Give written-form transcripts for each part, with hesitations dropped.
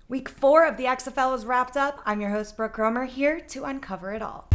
Week 4 of the XFL is wrapped up. I'm your host, Brooke Kromer, here to uncover it all.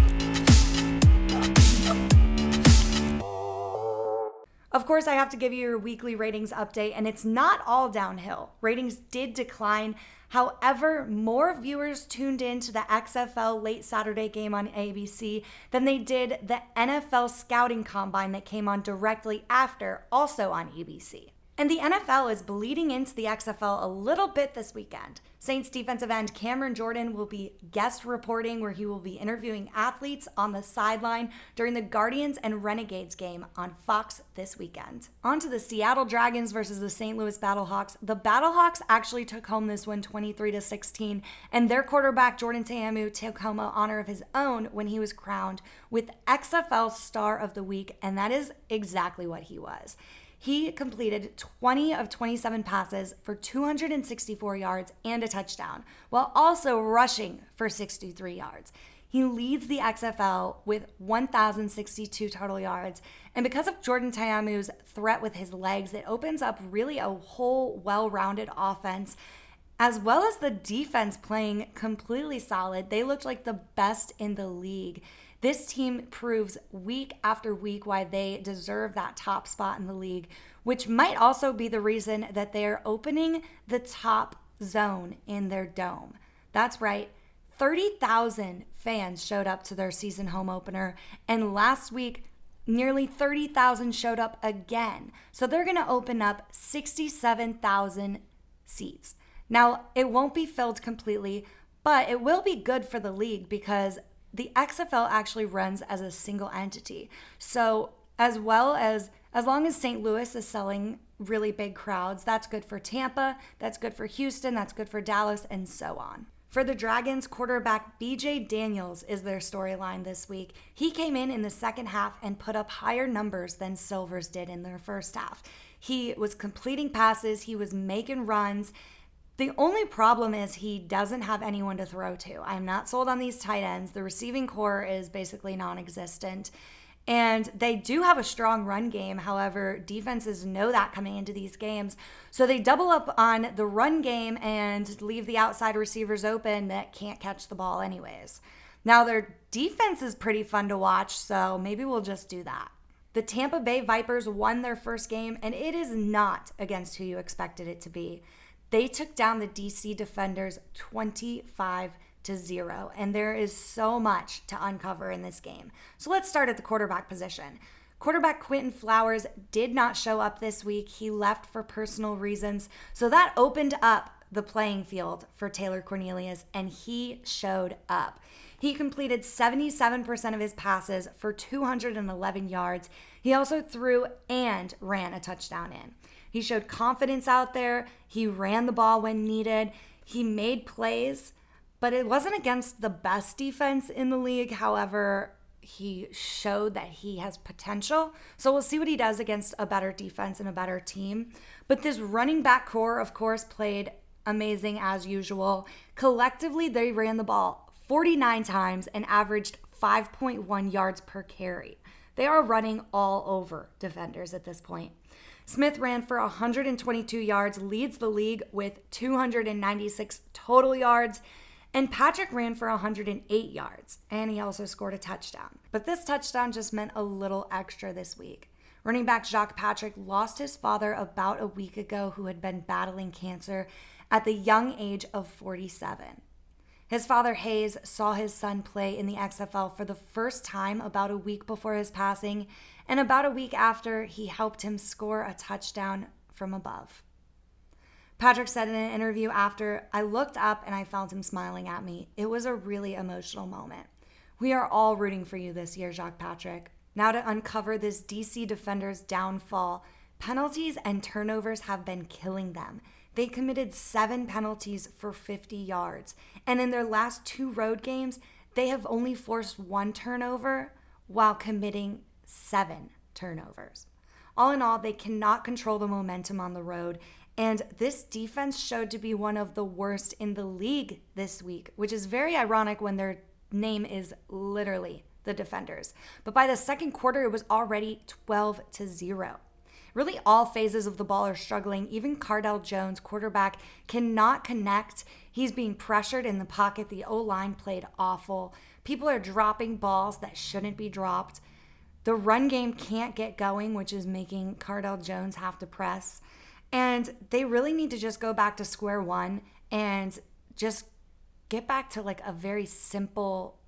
Of course, I have to give you your weekly ratings update, and it's not all downhill. Ratings did decline. However, more viewers tuned in to the XFL late Saturday game on ABC than they did the NFL scouting combine that came on directly after, also on ABC. And the NFL is bleeding into the XFL a little bit this weekend. Saints defensive end Cameron Jordan will be guest reporting, where he will be interviewing athletes on the sideline during the Guardians and Renegades game on Fox this weekend. On to the Seattle Dragons versus the St. Louis Battlehawks. The Battlehawks actually took home this one 23-16, and their quarterback Jordan Ta'amu took home an honor of his own when he was crowned with XFL Star of the Week, and that is exactly what he was. He completed 20 of 27 passes for 264 yards and a touchdown, while also rushing for 63 yards. He leads the XFL with 1,062 total yards, and because of Jordan Ta'amu's threat with his legs, it opens up really a whole well-rounded offense, as well as the defense playing completely solid. They looked like the best in the league. This team proves week after week why they deserve that top spot in the league, which might also be the reason that they're opening the top zone in their dome. That's right, 30,000 fans showed up to their season home opener, and last week, nearly 30,000 showed up again. So they're going to open up 67,000 seats. Now, it won't be filled completely, but it will be good for the league because the XFL actually runs as a single entity. So as long as St. Louis is selling really big crowds, that's good for Tampa, that's good for Houston, that's good for Dallas, and so on. For the Dragons, quarterback BJ Daniels is their storyline this week. He came in the second half and put up higher numbers than Silvers did in their first half. He was completing passes, he was making runs. The only problem is he doesn't have anyone to throw to. I'm not sold on these tight ends. The receiving core is basically non-existent. And they do have a strong run game. However, defenses know that coming into these games. So they double up on the run game and leave the outside receivers open that can't catch the ball anyways. Now, their defense is pretty fun to watch, so maybe we'll just do that. The Tampa Bay Vipers won their first game, and it is not against who you expected it to be. They took down the DC Defenders 25-0, and there is so much to uncover in this game. So let's start at the quarterback position. Quarterback Quentin Flowers did not show up this week. He left for personal reasons, so that opened up the playing field for Taylor Cornelius, and he showed up. He completed 77% of his passes for 211 yards. He also threw and ran a touchdown in. He showed confidence out there. He ran the ball when needed. He made plays, but it wasn't against the best defense in the league. However, he showed that he has potential. So we'll see what he does against a better defense and a better team. But this running back core, of course, played amazing as usual. Collectively, they ran the ball 49 times and averaged 5.1 yards per carry. They are running all over defenders at this point. Smith ran for 122 yards, leads the league with 296 total yards, and Patrick ran for 108 yards, and he also scored a touchdown. But this touchdown just meant a little extra this week. Running back Jacques Patrick lost his father about a week ago, who had been battling cancer at the young age of 47. His father, Hayes, saw his son play in the XFL for the first time about a week before his passing, and about a week after, he helped him score a touchdown from above. Patrick said in an interview after, "I looked up and I felt him smiling at me. It was a really emotional moment. We are all rooting for you this year, Jacques Patrick." Now to uncover this DC Defender's downfall, penalties and turnovers have been killing them. They committed 7 penalties for 50 yards. And in their last 2 road games, they have only forced 1 turnover while committing 7 turnovers. All in all, they cannot control the momentum on the road. And this defense showed to be one of the worst in the league this week, which is very ironic when their name is literally the Defenders. But by the second quarter, it was already 12-0. Really, all phases of the ball are struggling. Even Cardell Jones, quarterback, cannot connect. He's being pressured in the pocket. The O-line played awful. People are dropping balls that shouldn't be dropped. The run game can't get going, which is making Cardell Jones have to press. And they really need to just go back to square one and just get back to like a very simple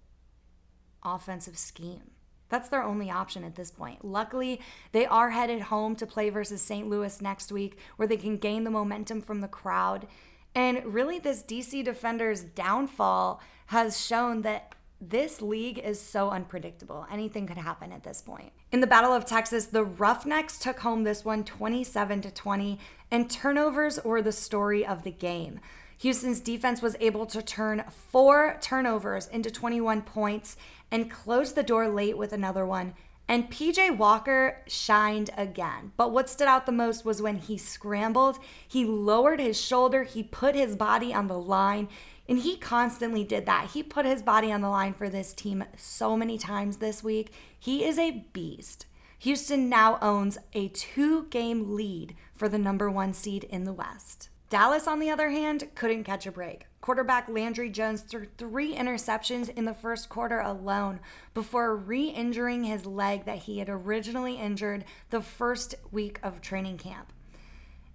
offensive scheme. That's their only option at this point. Luckily, they are headed home to play versus St. Louis next week, where they can gain the momentum from the crowd. And really, this DC Defenders downfall has shown that this league is so unpredictable. Anything could happen at this point. In the Battle of Texas, the Roughnecks took home this one 27-20, and turnovers were the story of the game. Houston's defense was able to turn 4 turnovers into 21 points and close the door late with another one. And PJ Walker shined again. But what stood out the most was when he scrambled, he lowered his shoulder, he put his body on the line, and he constantly did that. He put his body on the line for this team so many times this week. He is a beast. Houston now owns a 2-game lead for the number 1 seed in the West. Dallas, on the other hand, couldn't catch a break. Quarterback Landry Jones threw 3 interceptions in the first quarter alone before re-injuring his leg that he had originally injured the first week of training camp.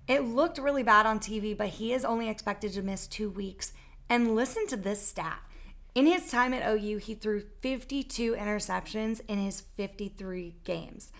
It looked really bad on TV, but he is only expected to miss 2 weeks. And listen to this stat. In his time at OU, he threw 52 interceptions in his 53 games.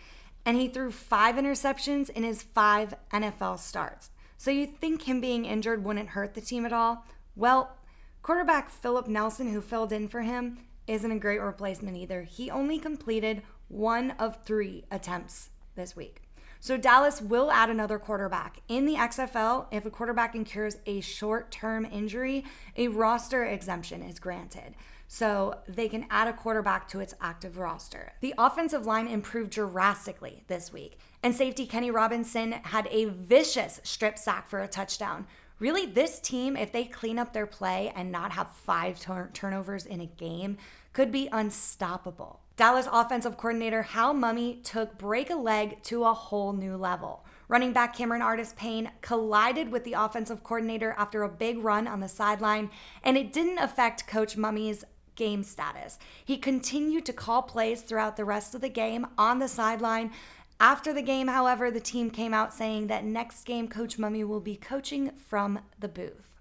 And he threw 5 interceptions in his 5 NFL starts. So you think him being injured wouldn't hurt the team at all? Well, quarterback Philip Nelson, who filled in for him, isn't a great replacement either. He only completed 1 of 3 attempts this week. So Dallas will add another quarterback. In the XFL, if a quarterback incurs a short-term injury, a roster exemption is granted. So they can add a quarterback to its active roster. The offensive line improved drastically this week, and safety Kenny Robinson had a vicious strip sack for a touchdown. Really, this team, if they clean up their play and not have 5 turnovers in a game, could be unstoppable. Dallas offensive coordinator Hal Mumme took break a leg to a whole new level. Running back Cameron Artis-Payne collided with the offensive coordinator after a big run on the sideline, and it didn't affect Coach Mumme's game status. He continued to call plays throughout the rest of the game on the sideline. After the game, however, the team came out saying that next game Coach Mumme will be coaching from the booth.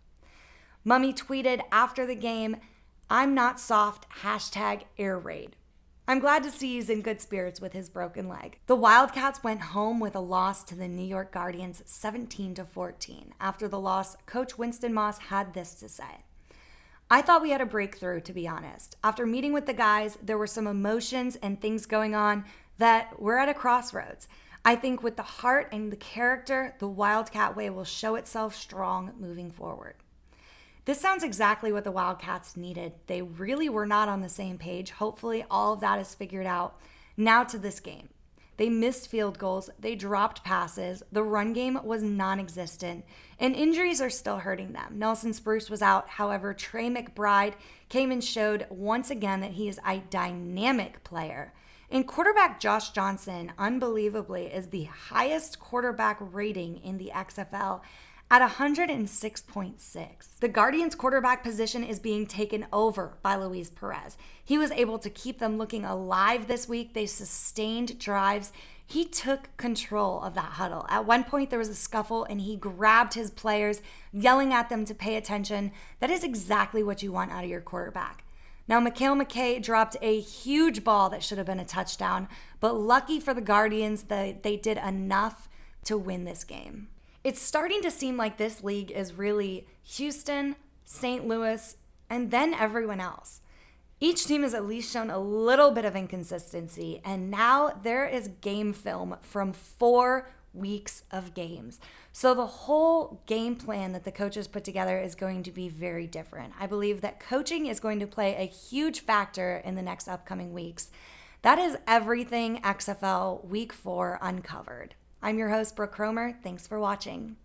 Mumme tweeted after the game, "I'm not soft, #air raid." I'm glad to see he's in good spirits with his broken leg. The Wildcats went home with a loss to the New York Guardians 17-14. After the loss, Coach Winston Moss had this to say. "I thought we had a breakthrough, to be honest. After meeting with the guys, there were some emotions and things going on that we're at a crossroads. I think with the heart and the character, the Wildcat way will show itself strong moving forward." This sounds exactly what the Wildcats needed. They really were not on the same page. Hopefully all of that is figured out. Now to this game. They missed field goals, they dropped passes, the run game was non-existent, and injuries are still hurting them. Nelson Spruce was out, however, Trey McBride came and showed once again that he is a dynamic player. And quarterback Josh Johnson, unbelievably, is the highest quarterback rating in the XFL at 106.6. The Guardians' quarterback position is being taken over by Luis Perez. He was able to keep them looking alive this week. They sustained drives. He took control of that huddle. At one point, there was a scuffle, and he grabbed his players, yelling at them to pay attention. That is exactly what you want out of your quarterback. Now, Mikhail McKay dropped a huge ball that should have been a touchdown, but lucky for the Guardians, they did enough to win this game. It's starting to seem like this league is really Houston, St. Louis, and then everyone else. Each team has at least shown a little bit of inconsistency, and now there is game film from 4 weeks of games. So the whole game plan that the coaches put together is going to be very different. I believe that coaching is going to play a huge factor in the next upcoming weeks. That is everything XFL Week 4 Uncovered. I'm your host, Brooke Kromer. Thanks for watching.